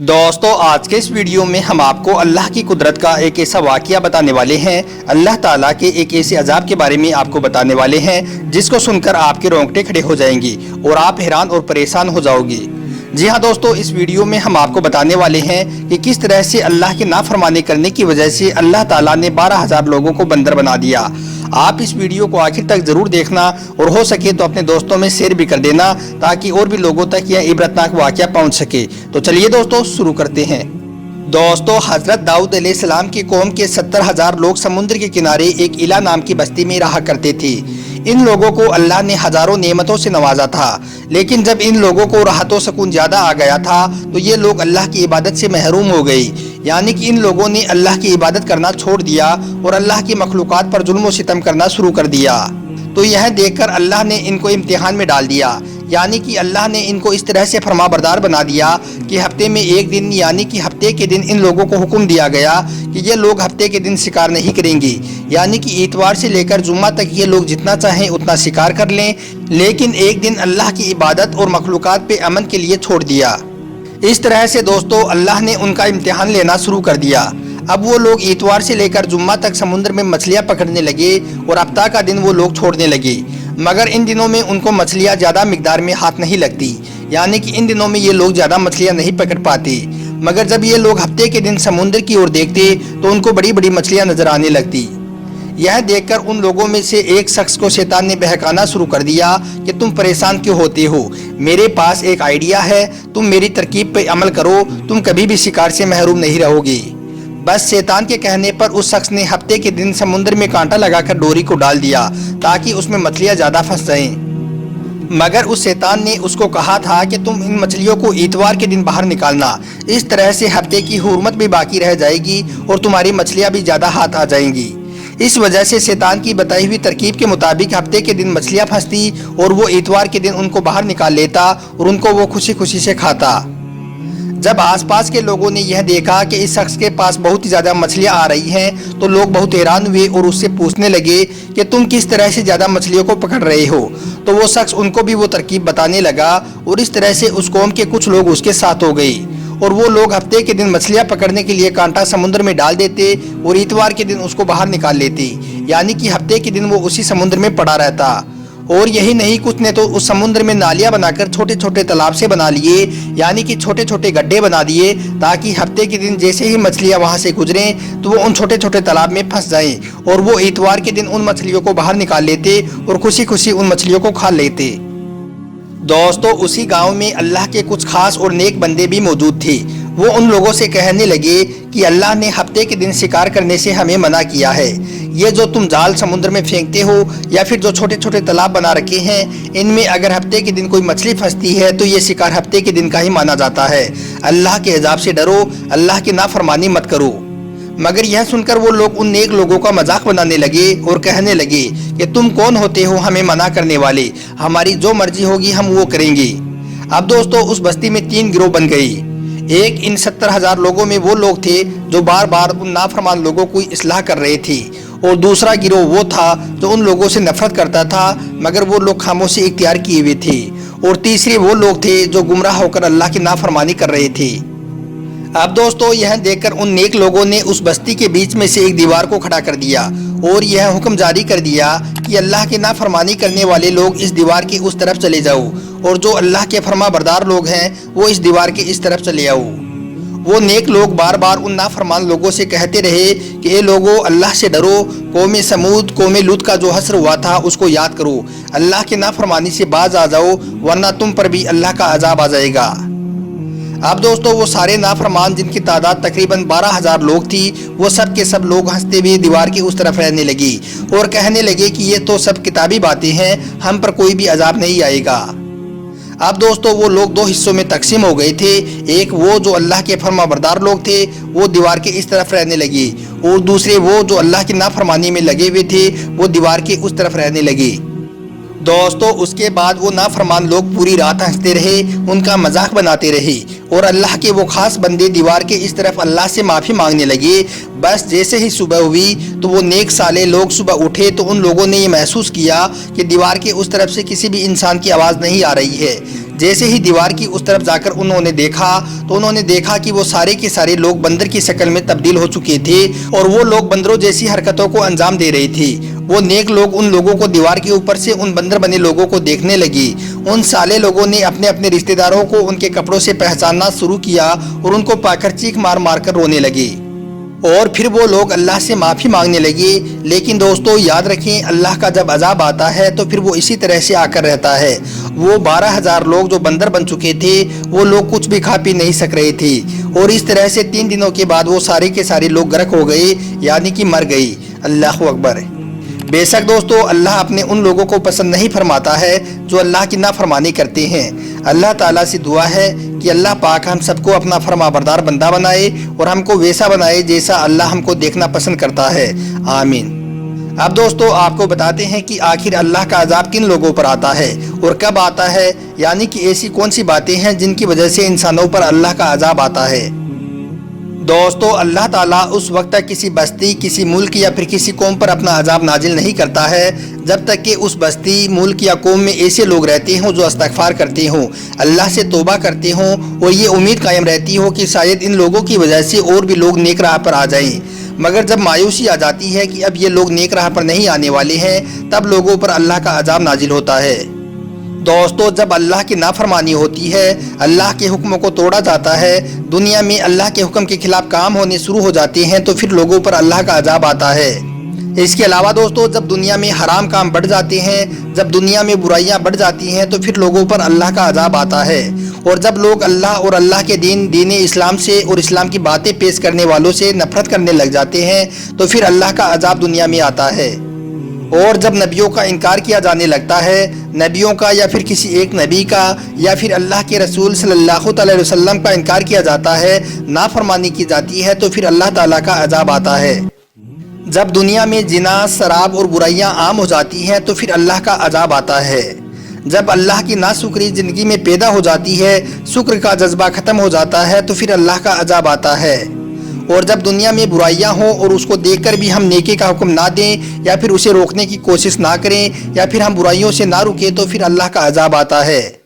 दोस्तों आज के इस वीडियो में हम आपको अल्लाह की कुदरत का एक ऐसा वाक़या बताने वाले हैं। अल्लाह ताला के एक ऐसे अजाब के बारे में आपको बताने वाले हैं जिसको सुनकर आपके रोंगटे खड़े हो जाएंगी और आप हैरान और परेशान हो जाओगे। जी हाँ दोस्तों, इस वीडियो में हम आपको बताने वाले हैं कि किस तरह से अल्लाह की नाफरमानी करने की वजह से अल्लाह ताला ने 12,000 लोगों को बंदर बना दिया। आप इस वीडियो को आखिर तक जरूर देखना और हो सके तो अपने दोस्तों में शेयर भी कर देना ताकि और भी लोगों तक यह इबरतनाक वाक़या पहुंच सके। तो चलिए दोस्तों शुरू करते हैं। दोस्तों, हजरत दाऊद अलैहिस्सलाम की कौम के 70,000 लोग समुद्र के किनारे एक इला नाम की बस्ती में रहा करते थे। इन लोगों को अल्लाह ने हजारों नेमतों से नवाजा था, लेकिन जब इन लोगों को राहत व सुकून ज्यादा आ गया था तो ये लोग अल्लाह की इबादत से महरूम हो गए। यानी कि इन लोगों ने अल्लाह की इबादत करना छोड़ दिया और अल्लाह की मखलूकात पर जुल्म व सितम करना शुरू कर दिया। तो यह देखकर अल्लाह ने इनको इम्तिहान में डाल दिया। यानी कि अल्लाह ने इनको इस तरह से फरमाबरदार बना दिया कि हफ्ते में एक दिन यानी कि हफ्ते के दिन इन लोगों को हुक्म दिया गया कि ये लोग हफ्ते के दिन शिकार नहीं करेंगे। यानी कि इतवार से लेकर जुम्मा तक ये लोग जितना चाहें उतना शिकार कर लें, लेकिन एक दिन अल्लाह की इबादत और मखलूकात पे अमन के लिए छोड़ दिया। इस तरह से दोस्तों अल्लाह ने उनका इम्तिहान लेना शुरू कर दिया। अब वो लोग इतवार से लेकर जुम्मा तक समुद्र में मछलियाँ पकड़ने लगे और हफ्ता का दिन वो लोग छोड़ने लगे। मगर इन दिनों में उनको मछलियाँ ज़्यादा मिकदार में हाथ नहीं लगती, यानी कि इन दिनों में ये लोग ज़्यादा मछलियाँ नहीं पकड़ पाते। मगर जब ये लोग हफ्ते के दिन समुद्र की ओर देखते तो उनको बड़ी बड़ी मछलियाँ नजर आने लगती। यह देखकर उन लोगों में से एक शख्स को शैतान ने बहकाना शुरू कर दिया कि तुम परेशान क्यों होते हो, मेरे पास एक आइडिया है, तुम मेरी तरकीब पे अमल करो, तुम कभी भी शिकार से महरूम नहीं रहोगे। बस शैतान के कहने पर उस शख्स ने हफ्ते के दिन समुद्र में कांटा लगाकर डोरी को डाल दिया ताकि उसमें मछलियां ज्यादा फंस जाएं। मगर उस शैतान ने उसको कहा था कि तुम इन मछलियों को इतवार के दिन बाहर निकालना, इस तरह से हफ्ते की हुर्मत भी बाकी रह जाएगी और तुम्हारी मछलियां भी ज्यादा हाथ आ जाएंगी। इस वजह से शैतान की बताई हुई तरकीब के मुताबिक हफ्ते के दिन मछलियां फंसती और वो इतवार के दिन उनको बाहर निकाल लेता और उनको वो खुशी खुशी से खाता। जब आसपास के लोगों ने यह देखा कि इस शख्स के पास बहुत ही ज़्यादा मछलियाँ आ रही हैं तो लोग बहुत हैरान हुए और उससे पूछने लगे कि तुम किस तरह से ज़्यादा मछलियों को पकड़ रहे हो। तो वो शख्स उनको भी वो तरकीब बताने लगा और इस तरह से उस कौम के कुछ लोग उसके साथ हो गए और वो लोग हफ्ते के दिन मछलियाँ पकड़ने के लिए कांटा समुद्र में डाल देते और इतवार के दिन उसको बाहर निकाल लेते। यानी कि हफ्ते के दिन वो उसी समुद्र में पड़ा रहता। और यही नहीं, कुछ ने तो उस समुद्र में नालियां बनाकर छोटे छोटे तालाब से बना लिए, यानी कि छोटे छोटे गड्ढे बना दिए ताकि हफ्ते के दिन जैसे ही मछलियां वहां से गुजरें तो वो उन छोटे छोटे तालाब में फंस जाएं और वो इतवार के दिन उन मछलियों को बाहर निकाल लेते और खुशी खुशी उन मछलियों को खा लेते। दोस्तों, उसी गांव में अल्लाह के कुछ खास और नेक बंदे भी मौजूद थे। वो उन लोगों से कहने लगे कि अल्लाह ने हफ्ते के दिन शिकार करने से हमें मना किया है। ये जो तुम जाल समुद्र में फेंकते हो या फिर जो छोटे छोटे तालाब बना रखे हैं, इनमें अगर हफ्ते के दिन कोई मछली फंसती है तो ये शिकार हफ्ते के दिन का ही माना जाता है। अल्लाह के अजाब से डरो, अल्लाह की नाफरमानी मत करो। मगर यह सुनकर वो लोग उन नेक लोगों का मजाक बनाने लगे और कहने लगे कि तुम कौन होते हो हमें मना करने वाले, हमारी जो मर्जी होगी हम वो करेंगे। अब दोस्तों, उस बस्ती में 3 गिरोह बन गई। एक, इन 70,000 लोगों में वो लोग थे जो बार बार उन नाफरमान लोगों की इस्लाह कर रहे थे, और दूसरा गिरोह वो था जो उन लोगों से नफरत करता था मगर वो लोग खामोशी इख्तियार किए हुए थे, और तीसरे वो लोग थे जो गुमराह होकर अल्लाह की नाफरमानी कर रहे थे। अब दोस्तों, यह देखकर उन नेक लोगों ने उस बस्ती के बीच में से एक दीवार को खड़ा कर दिया और यह हुक्म जारी कर दिया कि अल्लाह की नाफरमानी करने वाले लोग इस दीवार के उस तरफ चले जाओ और जो अल्लाह के फरमाबरदार लोग हैं वो इस दीवार के इस तरफ चले आओ। वो नेक लोग बार बार उन नाफरमान लोगों से कहते रहे कि ए लोगों, अल्लाह से डरो, कौम समूद कौम लूत का जो हस्र हुआ था उसको याद करो, अल्लाह की नाफरमानी से बाज आ जाओ वरना तुम पर भी अल्लाह का अजाब आ जाएगा। अब दोस्तों, वो सारे नाफरमान जिनकी तादाद तकरीबन 12,000 लोग थी, वो सब के सब लोग हंसते हुए दीवार के उस तरफ रहने लगे और कहने लगे कि ये तो सब किताबी बातें हैं, हम पर कोई भी अजाब नहीं आएगा। अब दोस्तों, वो लोग 2 हिस्सों में तकसीम हो गए थे। एक वो जो अल्लाह के फरमाबरदार लोग थे वो दीवार के इस तरफ रहने लगे, और दूसरे वो जो अल्लाह की नाफरमानी में लगे हुए थे वो दीवार के उस तरफ रहने लगे। दोस्तों, उसके बाद वो नाफरमान लोग पूरी रात हंसते रहे, उनका मजाक बनाते रहे और अल्लाह के वो खास बंदे दीवार के इस तरफ अल्लाह से माफ़ी मांगने लगे। बस जैसे ही सुबह हुई तो वो नेक साले लोग सुबह उठे तो उन लोगों ने ये महसूस किया कि दीवार के उस तरफ से किसी भी इंसान की आवाज़ नहीं आ रही है। जैसे ही दीवार की उस तरफ जाकर उन्होंने देखा तो उन्होंने देखा कि वो सारे के सारे लोग बंदर की शक्ल में तब्दील हो चुके थे और वो लोग बंदरों जैसी हरकतों को अंजाम दे रहे थे। वो नेक लोग उन लोगों को दीवार के ऊपर से उन बंदर बने लोगों को देखने लगी। उन साले लोगों ने अपने अपने रिश्तेदारों को उनके कपड़ों से पहचानना शुरू किया और उनको पाकर चीख मार मार कर रोने लगे और फिर वो लोग अल्लाह से माफ़ी मांगने लगे। लेकिन दोस्तों याद रखें, अल्लाह का जब अजाब आता है तो फिर वो इसी तरह से आकर रहता है। वो 12,000 लोग जो बंदर बन चुके थे वो लोग कुछ भी खा पी नहीं सक रहे थे और इस तरह से 3 दिनों के बाद वो सारे के सारे लोग गर्क हो गए, यानी कि मर गई। अल्लाह अकबर। बेशक दोस्तों, अल्लाह अपने उन लोगों को पसंद नहीं फरमाता है जो अल्लाह की नाफरमानी करते हैं। अल्लाह ताला से दुआ है कि अल्लाह पाक हम सबको अपना फरमाबरदार बंदा बनाए और हमको वैसा बनाए जैसा अल्लाह हमको देखना पसंद करता है। आमीन। अब दोस्तों आपको बताते हैं कि आखिर अल्लाह का अजाब किन लोगों पर आता है और कब आता है, यानी कि ऐसी कौन सी बातें हैं जिनकी वजह से इंसानों पर अल्लाह का अजाब आता है। दोस्तों अल्लाह ताला उस वक्त तक किसी बस्ती, किसी मुल्क या फिर किसी कौम पर अपना अजाब नाजिल नहीं करता है जब तक कि उस बस्ती, मुल्क या कौम में ऐसे लोग रहते हों जो इस्तग़फ़ार करते हों, अल्लाह से तौबा करते हों और ये उम्मीद कायम रहती हो कि शायद इन लोगों की वजह से और भी लोग नेक राह पर आ जाएं। मगर जब मायूसी आ जाती है कि अब ये लोग नेक राह पर नहीं आने वाले हैं, तब लोगों पर अल्लाह का अजाब नाजिल होता है। दोस्तों जब अल्लाह की नाफरमानी होती है, अल्लाह के हुक्मों को तोड़ा जाता है, दुनिया में अल्लाह के हुक्म के खिलाफ काम होने शुरू हो जाते हैं, तो फिर लोगों पर अल्लाह का अजाब आता है। इसके अलावा दोस्तों जब दुनिया में हराम काम बढ़ जाते हैं, जब दुनिया में बुराइयां बढ़ जाती हैं, तो फिर लोगों पर अल्लाह का अजाब आता है। और जब लोग अल्लाह और अल्लाह के दीन इस्लाम से और इस्लाम की बातें पेश करने वालों से नफरत करने लग जाते हैं, तो फिर अल्लाह का अजाब दुनिया में आता है। और जब नबियों का इनकार किया जाने लगता है, नबियों का या फिर किसी एक नबी का या फिर अल्लाह के रसूल सल्लल्लाहु अलैहि वसल्लम का इनकार किया जाता है, नाफरमानी की जाती है, तो फिर अल्लाह ताला का अजाब आता है। जब दुनिया में जिना, शराब और बुराइयां आम हो जाती हैं, तो फिर अल्लाह का अजाब आता है। जब अल्लाह की नाशुक्री ज़िंदगी में पैदा हो जाती है, शुक्र का जज्बा ख़त्म हो जाता है, तो फिर अल्लाह का अजाब आता है। और जब दुनिया में बुराइयां हों और उसको देखकर भी हम नेकी का हुक्म ना दें या फिर उसे रोकने की कोशिश ना करें या फिर हम बुराइयों से ना रुकें, तो फिर अल्लाह का अजाब आता है।